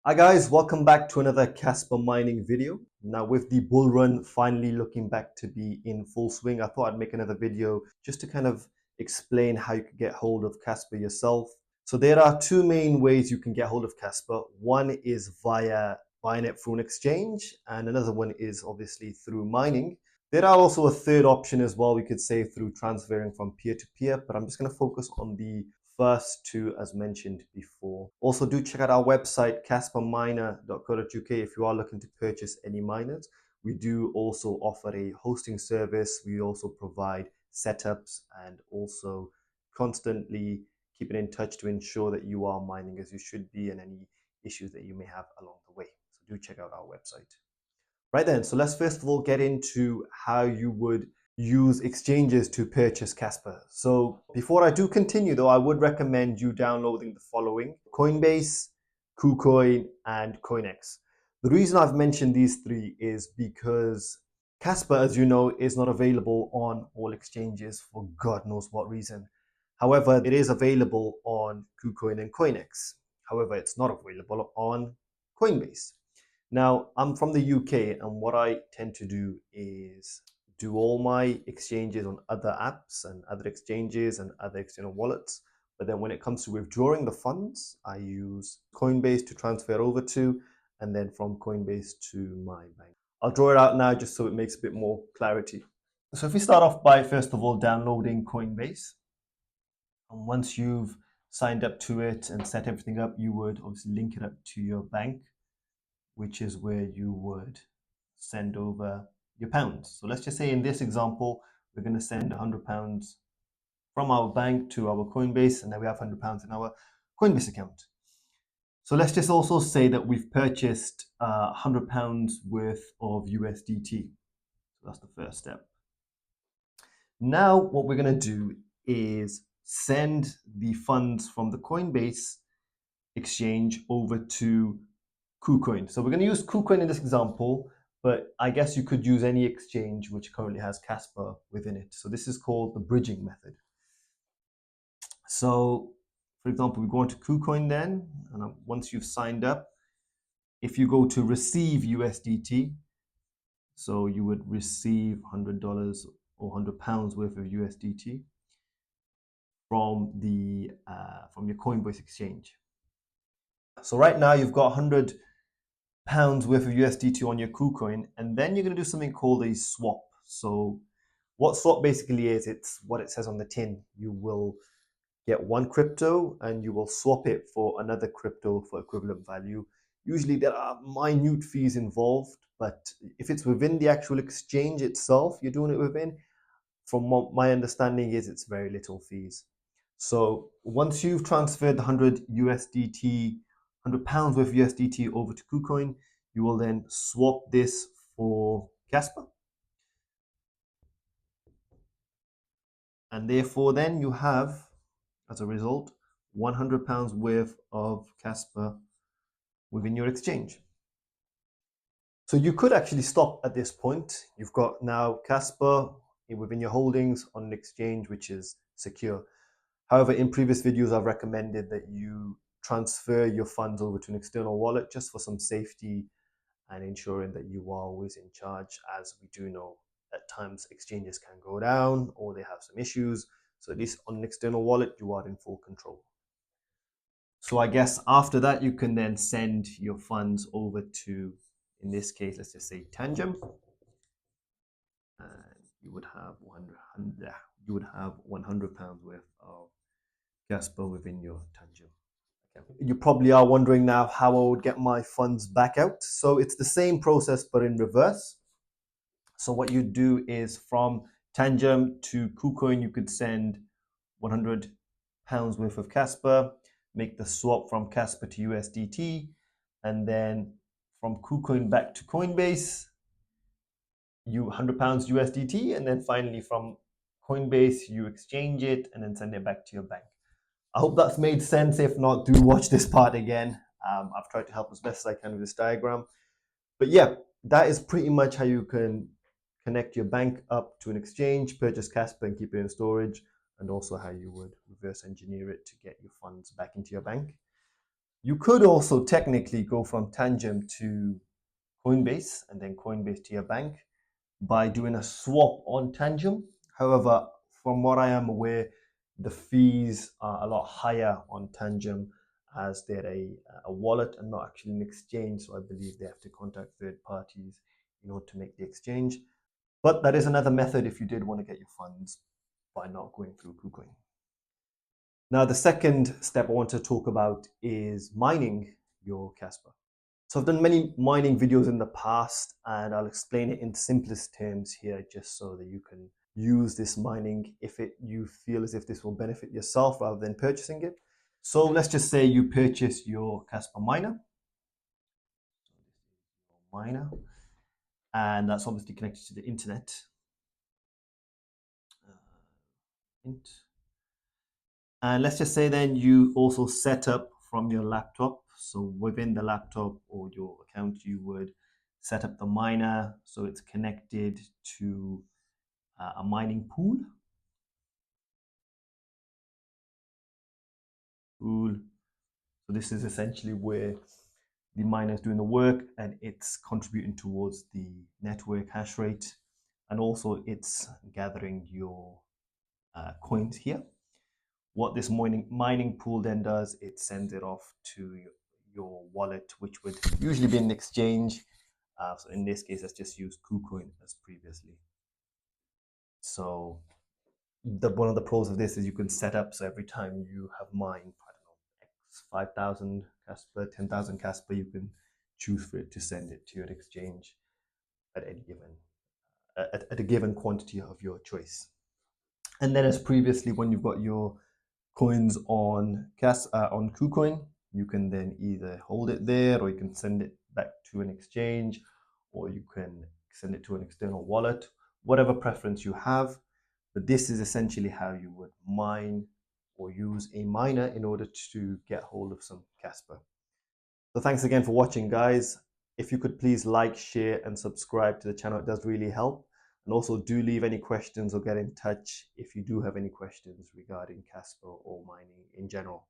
Hi guys, welcome back to another KASPA mining video. Now with the bull run finally looking back to be in full swing, I thought I'd make another video just to kind of explain how you can get hold of KASPA yourself. So there are two main ways you can get hold of KASPA. One is via buying it through an exchange, and another one is obviously through mining. There are also a third option as well, we could say through transferring from peer to peer, but I'm just going to focus on the first two as mentioned before. Also do check out our website kasperminer.co.uk if you are looking to purchase any miners. We do also offer a hosting service. We also provide setups and also constantly keeping in touch to ensure that you are mining as you should be and any issues that you may have along the way. So do check out our website. Right then, so let's first of all get into how you would use exchanges to purchase KASPA. So before I do continue though, I would recommend you downloading the following: Coinbase, KuCoin, and CoinEx. The reason I've mentioned these three is because KASPA, as you know, is not available on all exchanges for God knows what reason. However, it is available on KuCoin and CoinEx. However, it's not available on Coinbase. Now, I'm from the UK, and what I tend to do is do all my exchanges on other apps and other exchanges and other external wallets. But then when it comes to withdrawing the funds, I use Coinbase to transfer over to, and then from Coinbase to my bank. I'll draw it out now just so it makes a bit more clarity. So if we start off by, first of all, downloading Coinbase, and once you've signed up to it and set everything up, you would obviously link it up to your bank, which is where you would send over your pounds. So let's just say in this example, we're going to send £100 from our bank to our Coinbase, and then we have £100 in our Coinbase account. So let's just also say that we've purchased £100 worth of USDT. So that's the first step. Now what we're going to do is send the funds from the Coinbase exchange over to KuCoin. So we're going to use KuCoin in this example, but I guess you could use any exchange which currently has KASPA within it. So this is called the bridging method. So for example, we go into KuCoin then, and once you've signed up, if you go to receive USDT, so you would receive $100 or £100 worth of USDT from your Coinbase exchange. So right now you've got £100 worth of USDT on your KuCoin, and then you're going to do something called a swap. So what swap basically is, it's what it says on the tin. You will get one crypto and you will swap it for another crypto for equivalent value. Usually there are minute fees involved, but if it's within the actual exchange itself you're doing it within, from what my understanding is, it's very little fees. So once you've transferred the 100 USDT, £100 worth of USDT over to KuCoin, you will then swap this for KASPA. And therefore then you have, as a result, £100 worth of KASPA within your exchange. So you could actually stop at this point. You've got now KASPA within your holdings on an exchange which is secure. However, in previous videos, I've recommended that you transfer your funds over to an external wallet just for some safety and ensuring that you are always in charge, as we do know at times exchanges can go down or they have some issues. So at least on an external wallet, you are in full control. So I guess after that, you can then send your funds over to, in this case, let's just say Tangem. And you would have £100 worth of KASPA within your Tangem. You probably are wondering now how I would get my funds back out. So it's the same process, but in reverse. So what you do is from Tangem to KuCoin, you could send £100 worth of KASPA, make the swap from KASPA to USDT, and then from KuCoin back to Coinbase, you £100 USDT, and then finally from Coinbase, you exchange it and then send it back to your bank. I hope that's made sense. If not, do watch this part again. I've tried to help as best as I can with this diagram. But yeah, that is pretty much how you can connect your bank up to an exchange, purchase KASPA and keep it in storage, and also how you would reverse engineer it to get your funds back into your bank. You could also technically go from Tangem to Coinbase and then Coinbase to your bank by doing a swap on Tangem. However, from what I am aware, the fees are a lot higher on Tangem as they're a wallet and not actually an exchange. So I believe they have to contact third parties in order to make the exchange. But that is another method if you did want to get your funds by not going through KuCoin. Now, the second step I want to talk about is mining your KASPA. So I've done many mining videos in the past, and I'll explain it in simplest terms here just so that you can use this mining if you feel as if this will benefit yourself rather than purchasing it. So let's just say you purchase your KASPA miner, and that's obviously connected to the internet. And let's just say then you also set up from your laptop. So within the laptop or your account, you would set up the miner so it's connected to a mining pool. So this is essentially where the miner is doing the work and it's contributing towards the network hash rate, and also it's gathering your coins here. What this mining pool then does, it sends it off to your wallet, which would usually be an exchange. So in this case, let's just use KuCoin as previously. So one of the pros of this is you can set up, so every time you have mined, I don't know, X 5,000 KASPA, 10,000 KASPA, you can choose for it to send it to your exchange at any given at a given quantity of your choice. And then as previously, when you've got your coins on on KuCoin, you can then either hold it there or you can send it back to an exchange or you can send it to an external wallet, whatever preference you have. But this is essentially how you would mine or use a miner in order to get hold of some KASPA. So thanks again for watching, guys. If you could please like, share, and subscribe to the channel, it does really help. And also do leave any questions or get in touch if you do have any questions regarding KASPA or mining in general.